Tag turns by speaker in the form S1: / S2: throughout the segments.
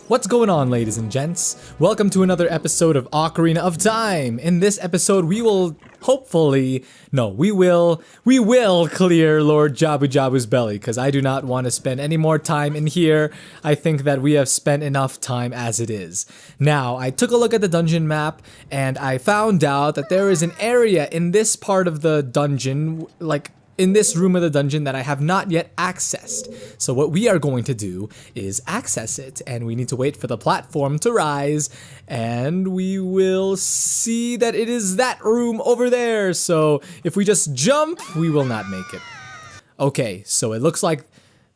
S1: What's going on, ladies and gents? Welcome to another episode of Ocarina of Time. In this episode, we will clear Lord Jabu-Jabu's belly, because I do not want to spend any more time in here. I think that we have spent enough time as it is. Now, I took a look at the dungeon map, and I found out that there is an area in this part of the dungeon, in this room of the dungeon, that I have not yet accessed. So what we are going to do is access it, and we need to wait for the platform to rise, and we will see that it is that room over there. So if we just jump, we will not make it. Okay, so it looks like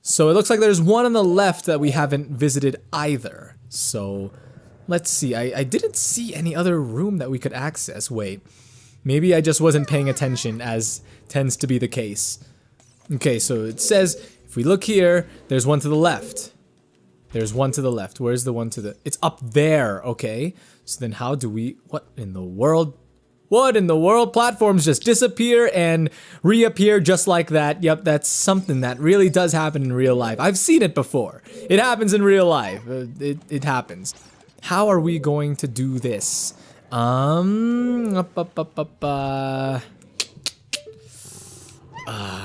S1: there's one on the left that we haven't visited either. So let's see. I didn't see any other room that we could access. Wait. Maybe I just wasn't paying attention, as tends to be the case. Okay, so it says, if we look here, there's one to the left. There's one to the left. Where's the one to the... It's up there, okay. So then how do we... What in the world? What in the world? Platforms just disappear and reappear just like that. Yep, that's something that really does happen in real life. I've seen it before. It happens in real life. It happens. How are we going to do this?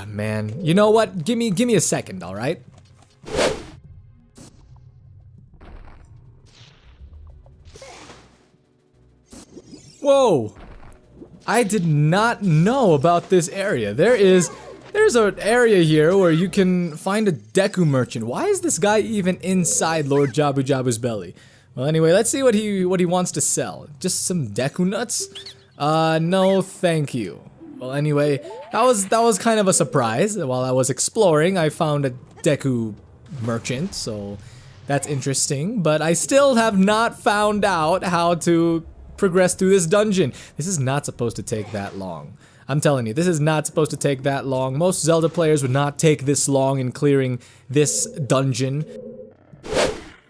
S1: Man. You know what? Give me a second, alright? Whoa! I did not know about this area. There's an area here where you can find a Deku merchant. Why is this guy even inside Lord Jabu-Jabu's belly? Well, anyway, let's see what he wants to sell. Just some Deku nuts? No, thank you. Well, anyway, that was kind of a surprise. While I was exploring, I found a Deku merchant, so that's interesting. But I still have not found out how to progress through this dungeon. This is not supposed to take that long. I'm telling you, this is not supposed to take that long. Most Zelda players would not take this long in clearing this dungeon.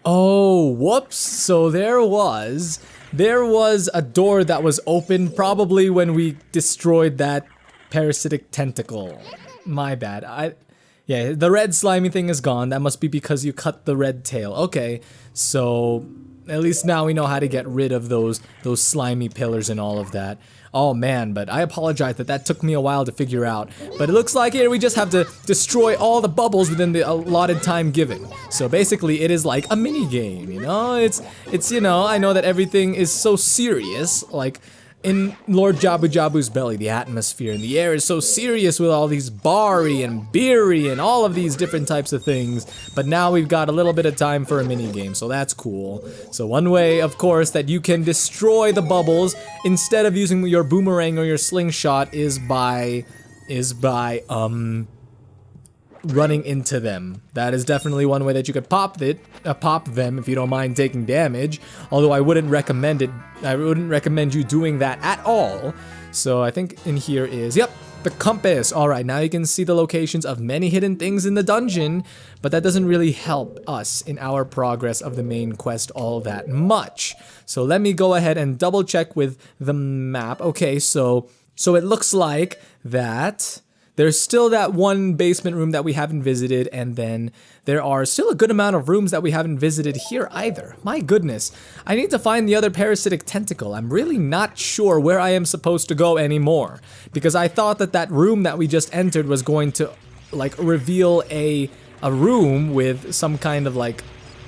S1: Oh, whoops. So there was a door that was open probably when we destroyed that parasitic tentacle. My bad. Yeah, the red slimy thing is gone. That must be because you cut the red tail. Okay, so at least now we know how to get rid of those slimy pillars and all of that. Oh man, but I apologize that took me a while to figure out. But it looks like here we just have to destroy all the bubbles within the allotted time given. So basically it is like a mini game, you know? It's you know, I know that everything is so serious, like in Lord Jabu-Jabu's belly, the atmosphere and the air is so serious with all these bari and biri and all of these different types of things. But now we've got a little bit of time for a mini game, so that's cool. So one way, of course, that you can destroy the bubbles instead of using your boomerang or your slingshot is by running into them. That is definitely one way that you could pop them if you don't mind taking damage. Although I wouldn't recommend it. I wouldn't recommend you doing that at all. So I think in here is, yep, the compass. Alright, now you can see the locations of many hidden things in the dungeon, but that doesn't really help us in our progress of the main quest all that much. So let me go ahead and double check with the map. Okay, so it looks like that there's still that one basement room that we haven't visited, and then there are still a good amount of rooms that we haven't visited here either. My goodness. I need to find the other parasitic tentacle. I'm really not sure where I am supposed to go anymore, because I thought that room that we just entered was going to, like, reveal a room with some kind of, like,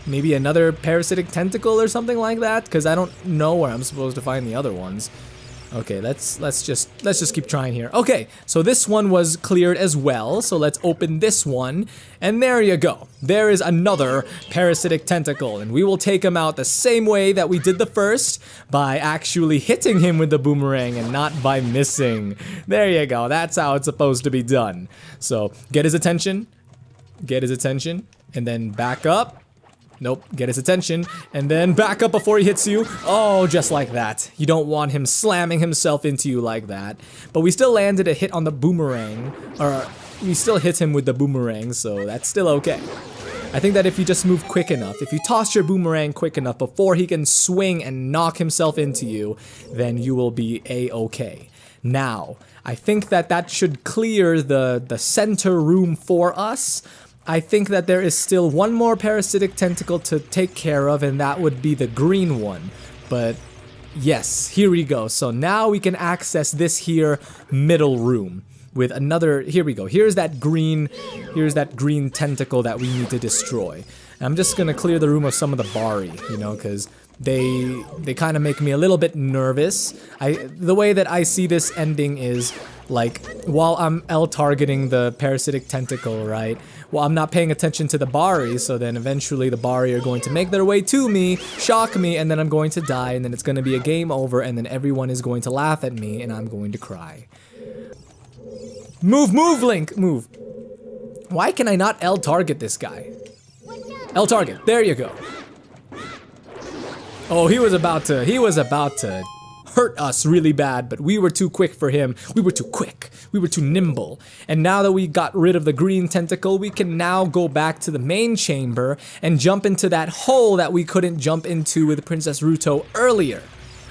S1: maybe another parasitic tentacle or something like that, because I don't know where I'm supposed to find the other ones. Okay, let's just keep trying here. Okay, so this one was cleared as well, so let's open this one, and there you go. There is another parasitic tentacle, and we will take him out the same way that we did the first, by actually hitting him with the boomerang and not by missing. There you go, that's how it's supposed to be done. So, get his attention, and then back up. Nope, get his attention, and then back up before he hits you. Oh, just like that. You don't want him slamming himself into you like that. But we still landed a hit on the boomerang, or we still hit him with the boomerang, so that's still okay. I think that if you just move quick enough, if you toss your boomerang quick enough before he can swing and knock himself into you, then you will be a-okay. Now, I think that should clear the center room for us. I think that there is still one more parasitic tentacle to take care of, and that would be the green one. But yes, here we go. So now we can access this here middle room with another. Here we go. Here's that green tentacle that we need to destroy. And I'm just gonna clear the room of some of the bari, you know, because they kind of make me a little bit nervous. The way that I see this ending is, like, while I'm L-targeting the parasitic tentacle, right? Well, I'm not paying attention to the bari, so then eventually the bari are going to make their way to me, shock me, and then I'm going to die, and then it's going to be a game over, and then everyone is going to laugh at me, and I'm going to cry. Move, move, Link, move. Why can I not L-target this guy? L-target, there you go. Oh, he was about to hurt us really bad, but we were too quick for him. We were too quick. We were too nimble. And now that we got rid of the green tentacle, we can now go back to the main chamber and jump into that hole that we couldn't jump into with Princess Ruto earlier.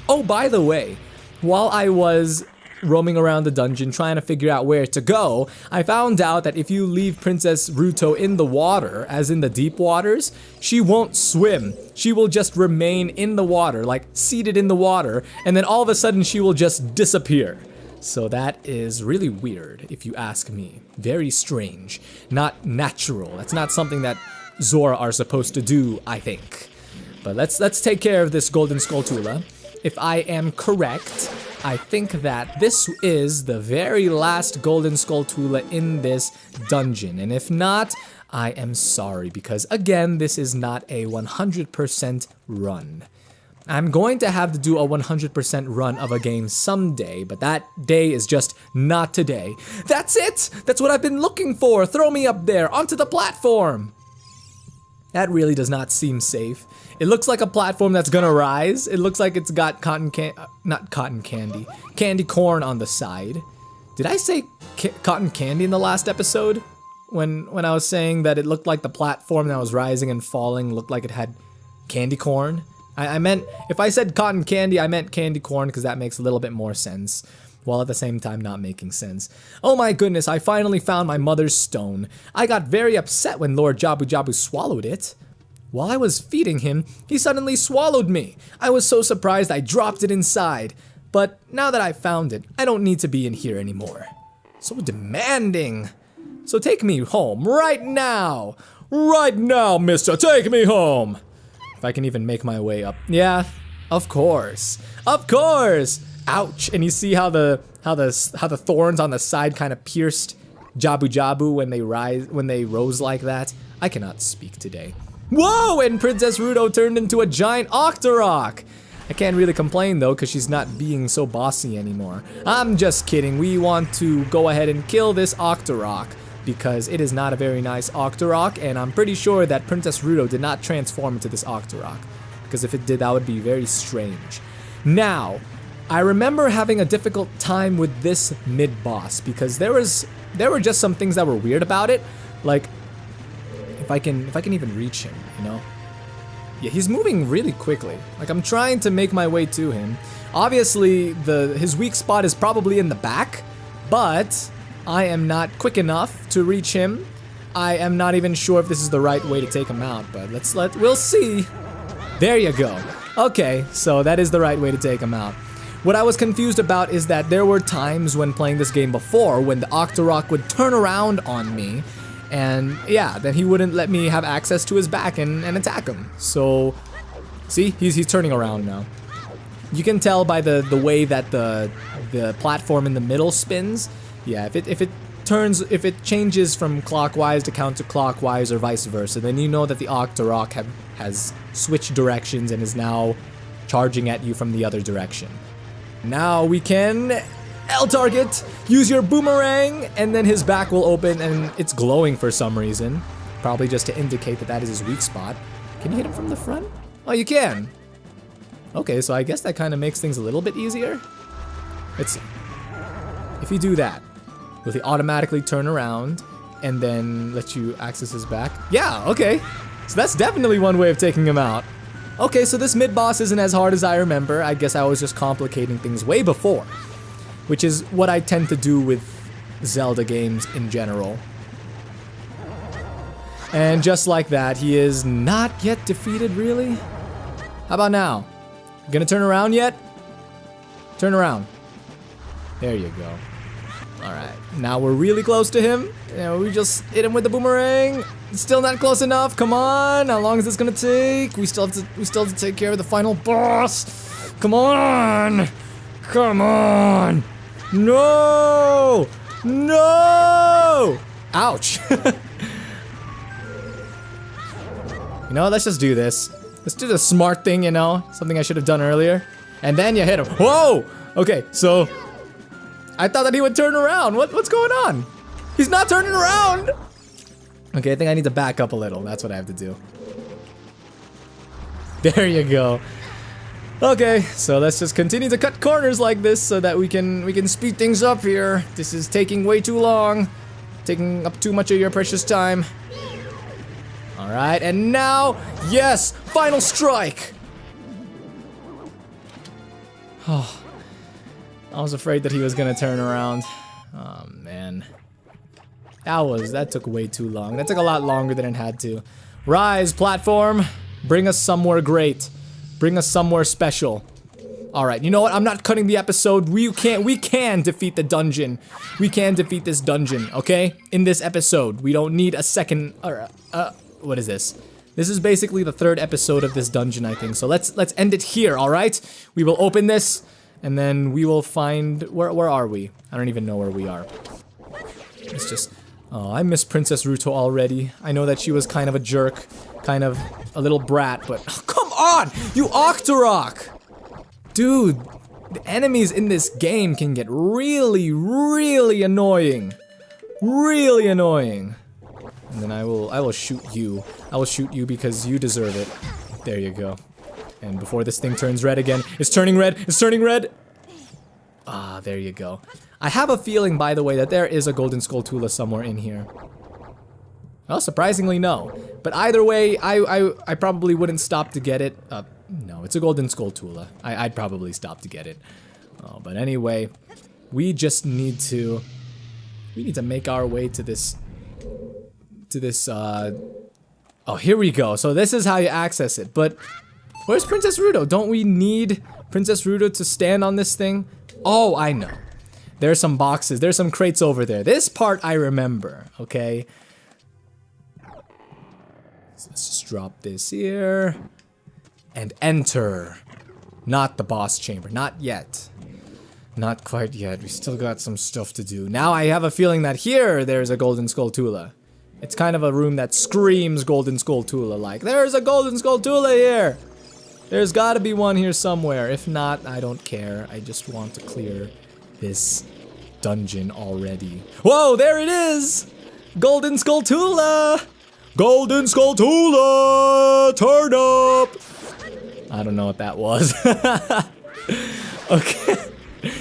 S1: Oh, by the way, while I was roaming around the dungeon trying to figure out where to go, I found out that if you leave Princess Ruto in the water, as in the deep waters, she won't swim. She will just remain in the water, like seated in the water, and then all of a sudden she will just disappear. So that is really weird, if you ask me. Very strange. Not natural. That's not something that Zora are supposed to do, I think. But let's take care of this Golden Skulltula. If I am correct, I think that this is the very last Golden Skulltula in this dungeon. And if not, I am sorry, because again, this is not a 100% run. I'm going to have to do a 100% run of a game someday, but that day is just not today. That's it! That's what I've been looking for! Throw me up there, onto the platform! That really does not seem safe. It looks like a platform that's gonna rise. It looks like it's got candy corn on the side. Did I say cotton candy in the last episode? When I was saying that it looked like the platform that was rising and falling looked like it had candy corn? I meant, if I said cotton candy, I meant candy corn because that makes a little bit more sense, while at the same time not making sense. Oh my goodness, I finally found my mother's stone. I got very upset when Lord Jabu-jabu swallowed it. While I was feeding him, he suddenly swallowed me. I was so surprised I dropped it inside. But now that I found it, I don't need to be in here anymore. So demanding. So take me home right now. Right now, mister, take me home. If I can even make my way up. Yeah, of course. Of course. Ouch. And you see how the thorns on the side kind of pierced jabu-jabu when they rose like that? I cannot speak today. Whoa! And Princess Ruto turned into a giant octorok! I can't really complain though, because she's not being so bossy anymore. I'm just kidding. We want to go ahead and kill this octorok, because it is not a very nice octorok, and I'm pretty sure that Princess Ruto did not transform into this octorok, because if it did, that would be very strange. Now, I remember having a difficult time with this mid-boss, because there were just some things that were weird about it, like, if I can even reach him, you know? Yeah, he's moving really quickly. Like, I'm trying to make my way to him. Obviously, his weak spot is probably in the back, but I am not quick enough to reach him. I am not even sure if this is the right way to take him out, but we'll see. There you go. Okay, so that is the right way to take him out. What I was confused about is that there were times when playing this game before when the octorok would turn around on me, and yeah, then he wouldn't let me have access to his back and attack him. So, see, he's turning around now. You can tell by the way that the platform in the middle spins. Yeah, if it changes from clockwise to counterclockwise or vice versa, then you know that the octorok has switched directions and is now charging at you from the other direction. Now we can L-target, use your boomerang, and then his back will open and it's glowing for some reason. Probably just to indicate that that is his weak spot. Can you hit him from the front? Oh, you can. Okay, so I guess that kind of makes things a little bit easier. Let's see. If you do that, will he automatically turn around and then let you access his back? Yeah, okay. So that's definitely one way of taking him out. Okay, so this mid-boss isn't as hard as I remember. I guess I was just complicating things way before, which is what I tend to do with Zelda games in general. And just like that, he is not yet defeated, really? How about now? Gonna turn around yet? Turn around. There you go. Alright, now we're really close to him. We just hit him with the boomerang. Still not close enough. Come on. How long is this gonna take? We still have to take care of the final boss. Come on. Come on. No. No. Ouch. You know, let's just do this. Let's do the smart thing, you know? Something I should have done earlier. And then you hit him. Whoa! Okay, so I thought that he would turn around. What's going on? He's not turning around! Okay, I think I need to back up a little. That's what I have to do. There you go. Okay, so let's just continue to cut corners like this so that we can speed things up here. This is taking way too long. Taking up too much of your precious time. Alright, and now, yes! Final strike! Oh, I was afraid that he was gonna turn around. Oh, man. That took way too long. That took a lot longer than it had to. Rise, platform! Bring us somewhere great. Bring us somewhere special. Alright, you know what? I'm not cutting the episode. We can defeat the dungeon. We can defeat this dungeon, okay? In this episode. We don't need a second, what is this? This is basically the third episode of this dungeon, I think. So let's end it here, alright? We will open this, and then we will find... Where are we? I don't even know where we are. It's just... Oh, I miss Princess Ruto already. I know that she was kind of a jerk. Kind of a little brat, but... Oh, come on! You octorok! Dude, the enemies in this game can get really, really annoying. Really annoying. And then I will shoot you. I will shoot you because you deserve it. There you go. And before this thing turns red again, it's turning red. It's turning red. Ah, there you go. I have a feeling, by the way, that there is a golden skulltula somewhere in here. Well, surprisingly, no. But either way, I probably wouldn't stop to get it. No, it's a golden skulltula. I'd probably stop to get it. Oh, but anyway, we just need to... We need to make our way to this... Oh, here we go. So this is how you access it. But where's Princess Ruto? Don't we need Princess Ruto to stand on this thing? Oh, I know. There's some boxes. There's some crates over there. This part I remember, okay? So let's just drop this here. And enter. Not the boss chamber. Not yet. Not quite yet. We still got some stuff to do. Now I have a feeling that here there's a golden skulltula. It's kind of a room that screams golden skulltula like. There's a golden skulltula here! There's gotta be one here somewhere. If not, I don't care. I just want to clear this dungeon already. Whoa, there it is! Golden skulltula! Golden skulltula! Turn up! I don't know what that was. Okay.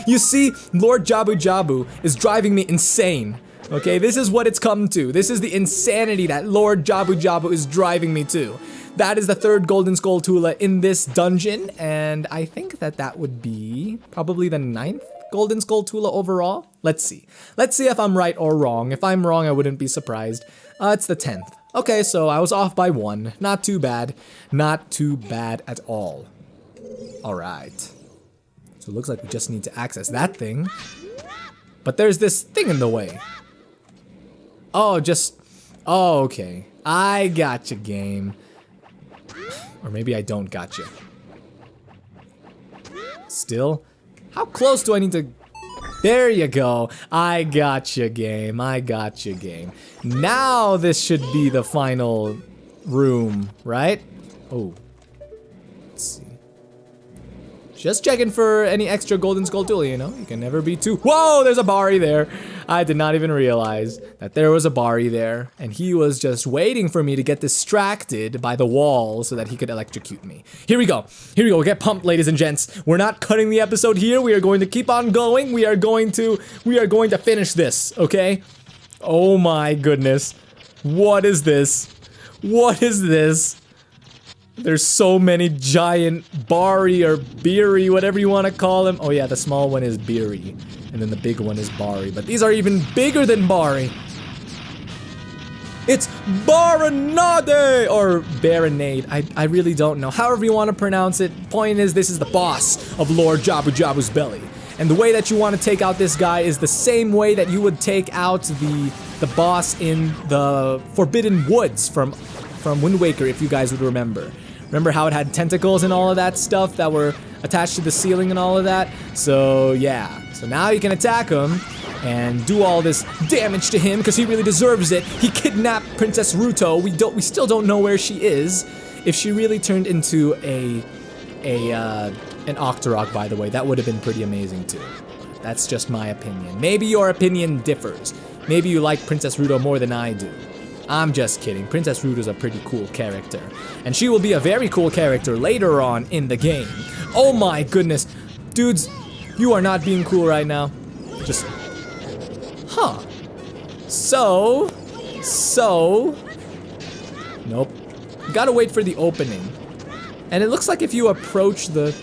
S1: You see, Lord Jabu-jabu is driving me insane. Okay, this is what it's come to. This is the insanity that Lord Jabu-jabu is driving me to. That is the third golden skulltula in this dungeon, and I think that that would be probably the 9th golden skulltula overall. Let's see. Let's see if I'm right or wrong. If I'm wrong, I wouldn't be surprised. It's the 10th. Okay, so I was off by 1. Not too bad. Not too bad at all. Alright. So it looks like we just need to access that thing. But there's this thing in the way. Oh, oh, okay. I gotcha, game. Or maybe I don't gotcha. Still? How close do I need to... There you go. I gotcha, game. I gotcha, game. Now this should be the final room, right? Oh. Let's see. Just checking for any extra golden skulltula, you know? You can never be too... Whoa, there's a bari there. I did not even realize that there was a bari there. And he was just waiting for me to get distracted by the wall so that he could electrocute me. Here we go. Here we go. Get pumped, ladies and gents. We're not cutting the episode here. We are going to keep on going. We are going to finish this, okay? Oh my goodness. What is this? What is this? There's so many giant bari or biri, whatever you want to call them. Oh yeah, the small one is biri, and then the big one is bari. But these are even bigger than bari. It's Baronade or Baronade. I really don't know. However you want to pronounce it. Point is, this is the boss of Lord Jabu-Jabu's belly. And the way that you want to take out this guy is the same way that you would take out the boss in the Forbidden Woods from Wind Waker, if you guys would remember. Remember how it had tentacles and all of that stuff that were attached to the ceiling and all of that? So yeah. So now you can attack him and do all this damage to him because he really deserves it. He kidnapped Princess Ruto. We still don't know where she is. If she really turned into an octorok, by the way, that would have been pretty amazing too. That's just my opinion. Maybe your opinion differs. Maybe you like Princess Ruto more than I do. I'm just kidding. Princess Ruto's a pretty cool character. And she will be a very cool character later on in the game. Oh my goodness. Dudes, you are not being cool right now. Just... Huh. So... Nope. You gotta wait for the opening. And it looks like if you approach the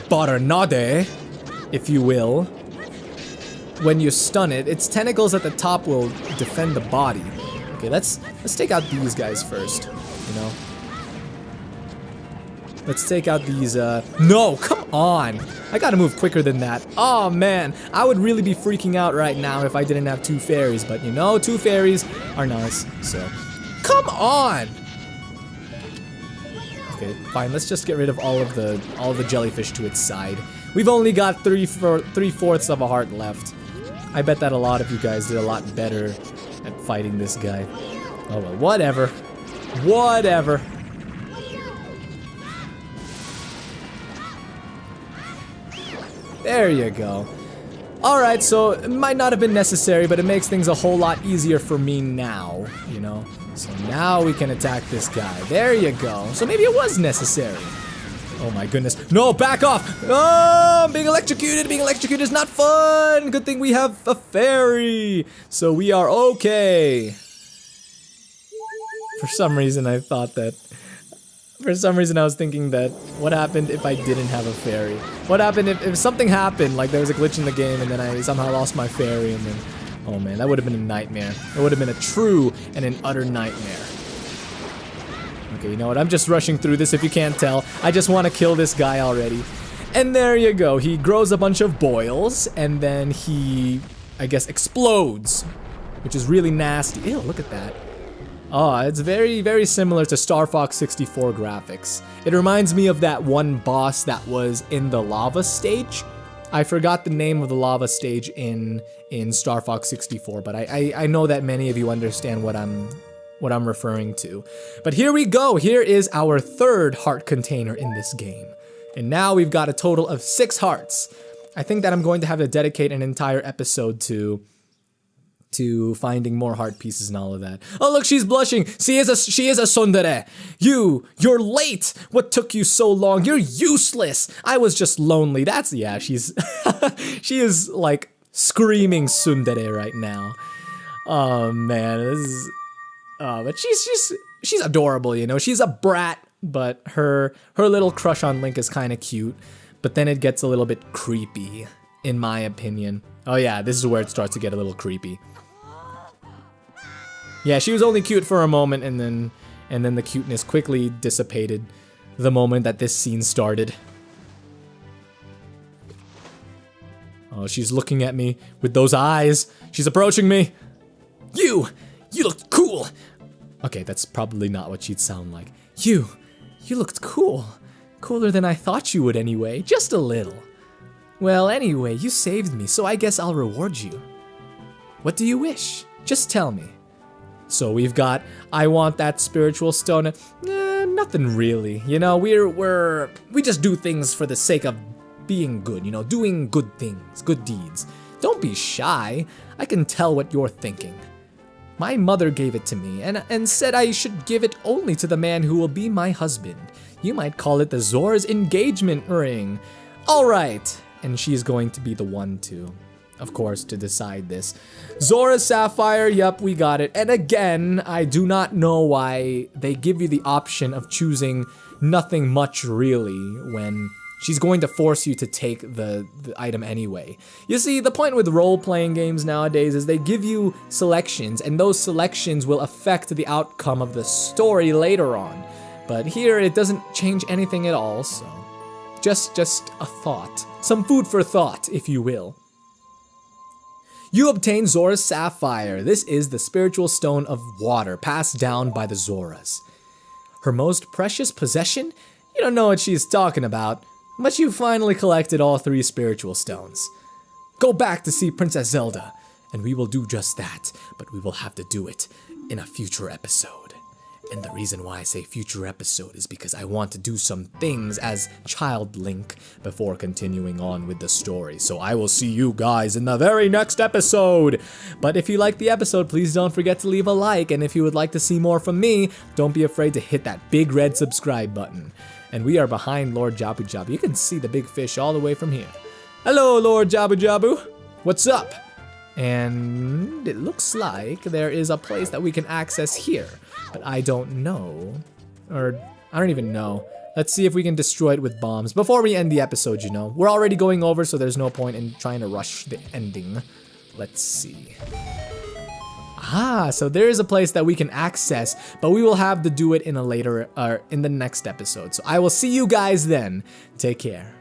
S1: Baronade, if you will, when you stun it, its tentacles at the top will defend the body. Okay, let's take out these guys first, you know? Let's take out these, no, come on! I gotta move quicker than that. Oh man, I would really be freaking out right now if I didn't have 2 fairies, but you know, 2 fairies are nice, so. Come on! Okay, fine, let's just get rid of all of the jellyfish to its side. We've only got 3/4 of a heart left. I bet that a lot of you guys did a lot better at fighting this guy. Oh well, whatever. Whatever. There you go. Alright, so it might not have been necessary, but it makes things a whole lot easier for me now, you know? So now we can attack this guy. There you go. So maybe it was necessary. Oh my goodness. No, back off! Oh, I'm being electrocuted! Being electrocuted is not fun! Good thing we have a fairy! So we are okay. For some reason I thought that... For some reason I was thinking that, what happened if I didn't have a fairy? What happened if something happened, like there was a glitch in the game and then I somehow lost my fairy and then... Oh man, that would have been a nightmare. It would have been a true and an utter nightmare. Okay, you know what? I'm just rushing through this if you can't tell. I just want to kill this guy already. And there you go. He grows a bunch of boils and then he, I guess, explodes. Which is really nasty. Ew, look at that. Oh, it's very, very similar to Star Fox 64 graphics. It reminds me of that one boss that was in the lava stage. I forgot the name of the lava stage in Star Fox 64, but I know that many of you understand what I'm referring to. But here we go. Here is our 3rd heart container in this game. And now we've got a total of 6 hearts. I think that I'm going to have to dedicate an entire episode to finding more heart pieces and all of that. Oh look, she's blushing. She is a tsundere. You're late. What took you so long? You're useless. I was just lonely. Yeah, she's she is like screaming tsundere right now. Oh man, this is but she's adorable, you know. She's a brat, but her little crush on Link is kind of cute. But then it gets a little bit creepy, in my opinion. Oh yeah, this is where it starts to get a little creepy. Yeah, she was only cute for a moment, and then the cuteness quickly dissipated the moment that this scene started. Oh, she's looking at me with those eyes. She's approaching me. You looked cool. Okay, that's probably not what she'd sound like. You looked cool. Cooler than I thought you would anyway, just a little. Well, anyway, you saved me, so I guess I'll reward you. What do you wish? Just tell me. So we've got, I want that spiritual stone. Nothing really. You know, we just do things for the sake of being good, you know, doing good things, good deeds. Don't be shy. I can tell what you're thinking. My mother gave it to me and said I should give it only to the man who will be my husband. You might call it the Zora's engagement ring. All right. And she's going to be the one to, of course, to decide this. Zora Sapphire, yup, we got it. And again, I do not know why they give you the option of choosing nothing much really when she's going to force you to take the item anyway. You see, the point with role-playing games nowadays is they give you selections, and those selections will affect the outcome of the story later on. But here, it doesn't change anything at all, so just a thought. Some food for thought, if you will. You obtain Zora Sapphire. This is the spiritual stone of water passed down by the Zoras. Her most precious possession? You don't know what she's talking about, but you finally collected all 3 spiritual stones. Go back to see Princess Zelda, and we will do just that, but we will have to do it in a future episode. And the reason why I say future episode is because I want to do some things as Child Link before continuing on with the story. So I will see you guys in the very next episode. But if you liked the episode, please don't forget to leave a like. And if you would like to see more from me, don't be afraid to hit that big red subscribe button. And we are behind Lord Jabu-jabu. You can see the big fish all the way from here. Hello, Lord Jabu-jabu. What's up? And it looks like there is a place that we can access here, but I don't know, or I don't even know. Let's see if we can destroy it with bombs before we end the episode, you know. We're already going over, so there's no point in trying to rush the ending. Let's see. Ah, so there is a place that we can access, but we will have to do it in a later, in the next episode. So I will see you guys then. Take care.